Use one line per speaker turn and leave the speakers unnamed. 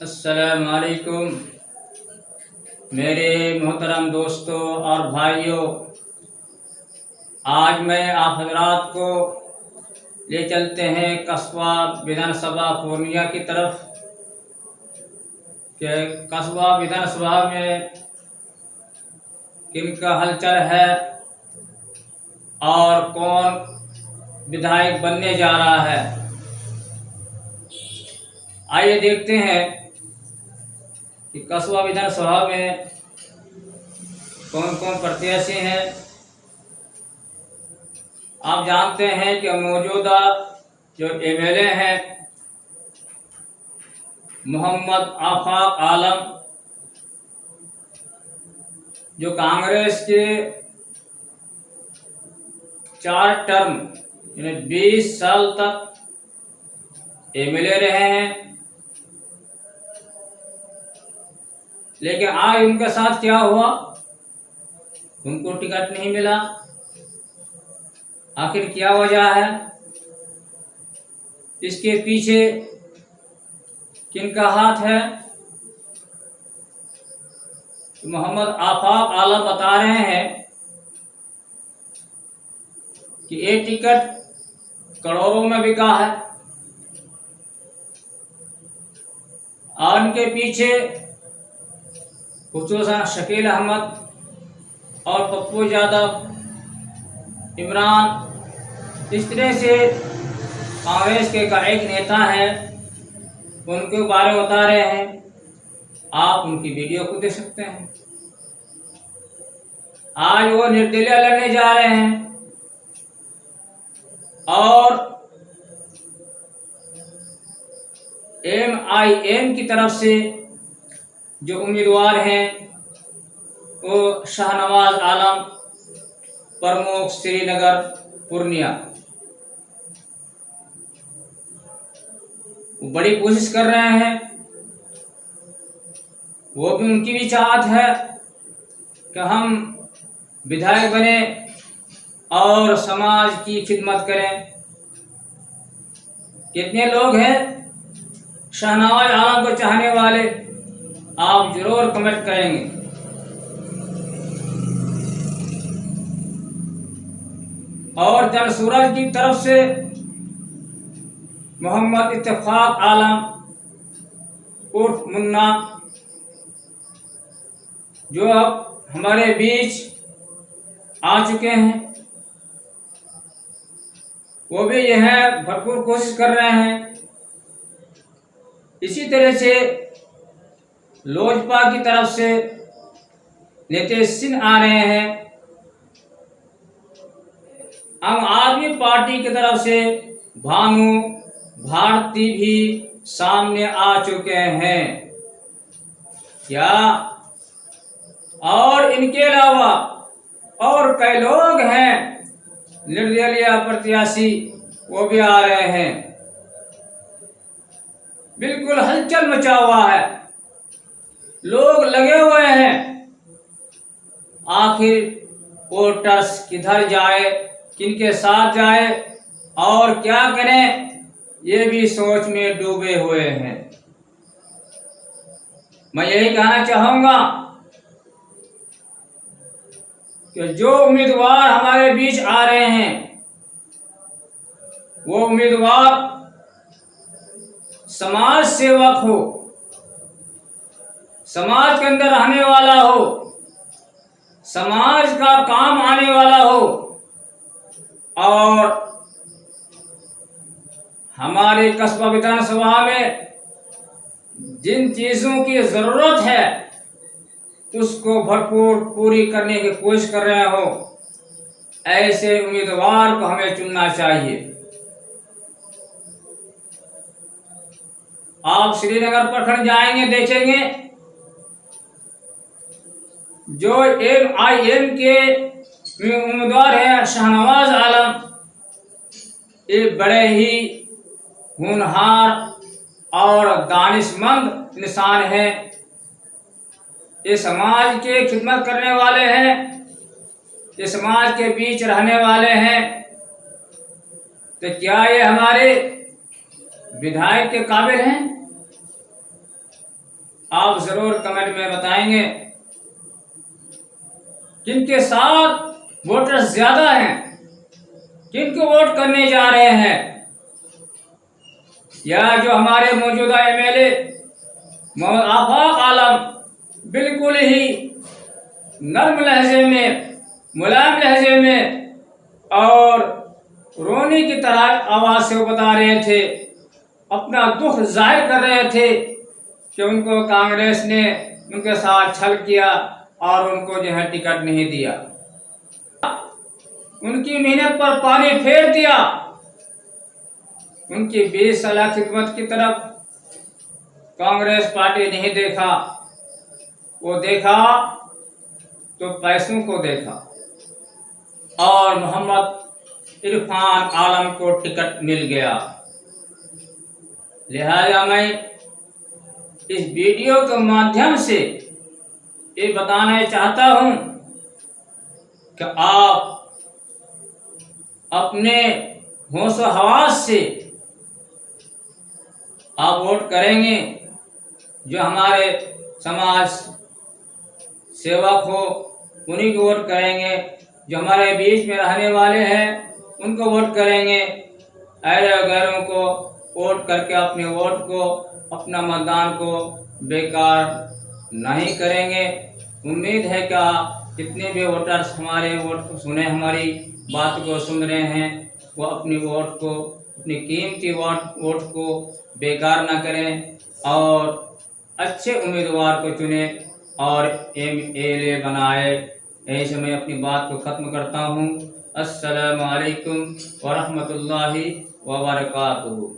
अस्सलाम वालेकुम मेरे मोहतरम दोस्तों और भाइयों। आज मैं आप हजरात को ले चलते हैं कस्बा विधानसभा पूर्णिया की तरफ कि कस्बा विधानसभा में किनका हलचल है और कौन विधायक बनने जा रहा है। आइए देखते हैं कि कस्बा विधानसभा में कौन कौन प्रत्याशी हैं। आप जानते हैं कि मौजूदा जो एमएलए हैं मोहम्मद आफाक आलम, जो कांग्रेस के 4 टर्म यानी 20 साल तक एमएलए रहे हैं, लेकिन आज उनके साथ क्या हुआ, उनको टिकट नहीं मिला। आखिर क्या वजह है, इसके पीछे किनका हाथ है। तो मोहम्मद आफाक आलम बता रहे हैं कि ये टिकट करोड़ों में बिका है और उनके पीछे खुसूसन शकील अहमद और पप्पू यादव, इमरान, इस तरह से कांग्रेस के एक नेता हैं, उनके बारे में बता रहे हैं। आप उनकी वीडियो को देख सकते हैं। आज वो निर्दलीय लड़ने जा रहे हैं और MIM की तरफ से जो उम्मीदवार हैं वो शाहनवाज आलम, प्रमुख श्रीनगर पूर्णिया, वो बड़ी कोशिश कर रहे हैं। वो भी, उनकी भी चाहत है कि हम विधायक बने और समाज की खिदमत करें। कितने लोग हैं शाहनवाज आलम को चाहने वाले, आप जरूर कमेंट करेंगे। और जन सूरज की तरफ से मोहम्मद इत्तेफाक आलम उर्फ मुन्ना, जो अब हमारे बीच आ चुके हैं, वो भी यह भरपूर कोशिश कर रहे हैं। इसी तरह से लोजपा की तरफ से नितेश सिंह आ रहे हैं। आम आदमी पार्टी की तरफ से भानु भारती भी सामने आ चुके हैं क्या, और इनके अलावा और कई लोग हैं निर्दलीय प्रत्याशी, वो भी आ रहे हैं। बिल्कुल हलचल मचा हुआ है, लोग लगे हुए हैं। आखिर वोटर्स किधर जाए, किनके साथ जाए और क्या करें, ये भी सोच में डूबे हुए हैं। मैं यही कहना चाहूंगा कि जो उम्मीदवार हमारे बीच आ रहे हैं वो उम्मीदवार समाज सेवक हो, समाज के अंदर रहने वाला हो, समाज का काम आने वाला हो और हमारे कस्बा विधानसभा में जिन चीजों की जरूरत है उसको भरपूर पूरी करने की कोशिश कर रहे हो, ऐसे उम्मीदवार को हमें चुनना चाहिए। आप श्रीनगर प्रखंड जाएंगे, देखेंगे जो MIM के उम्मीदवार हैं शाहनवाज आलम, ये बड़े ही होनहार और दानिशमंद इंसान हैं। ये समाज के खिदमत करने वाले हैं, ये समाज के बीच रहने वाले हैं। तो क्या ये हमारे विधायक के काबिल हैं? आप जरूर कमेंट में बताएंगे किनके साथ वोटर्स ज्यादा हैं, किनको वोट करने जा रहे हैं, या जो हमारे मौजूदा एमएलए मोहम्मद आफाक आलम बिल्कुल ही नर्म लहजे में, मुलायम लहजे में और रोने की तरह आवाज से वो बता रहे थे, अपना दुख जाहिर कर रहे थे कि उनको कांग्रेस ने उनके साथ छल किया और उनको जो है टिकट नहीं दिया, उनकी मेहनत पर पानी फेर दिया। उनकी 20 साल खिदमत की तरफ कांग्रेस पार्टी नहीं देखा, वो देखा तो पैसों को देखा और मोहम्मद इरफान आलम को टिकट मिल गया। लिहाजा मैं इस वीडियो के माध्यम से ये बताना चाहता हूं कि आप अपने होश हवास से आप वोट करेंगे, जो हमारे समाज सेवक हो उन्हीं को वोट करेंगे, जो हमारे बीच में रहने वाले हैं उनको वोट करेंगे, ऐसे गैरों को वोट करके अपने वोट को, अपना मतदान को बेकार नहीं करेंगे। उम्मीद है कि जितने भी वोटर्स हमारे वोट को सुने, हमारी बात को सुन रहे हैं, वो अपनी वोट को, अपनी कीमती वोट को बेकार ना करें और अच्छे उम्मीदवार को चुने और एमएलए बनाए। यही से मैं अपनी बात को ख़त्म करता हूँ। अस्सलामु अलैकुम व रहमतुल्लाहि व बरकातुहू।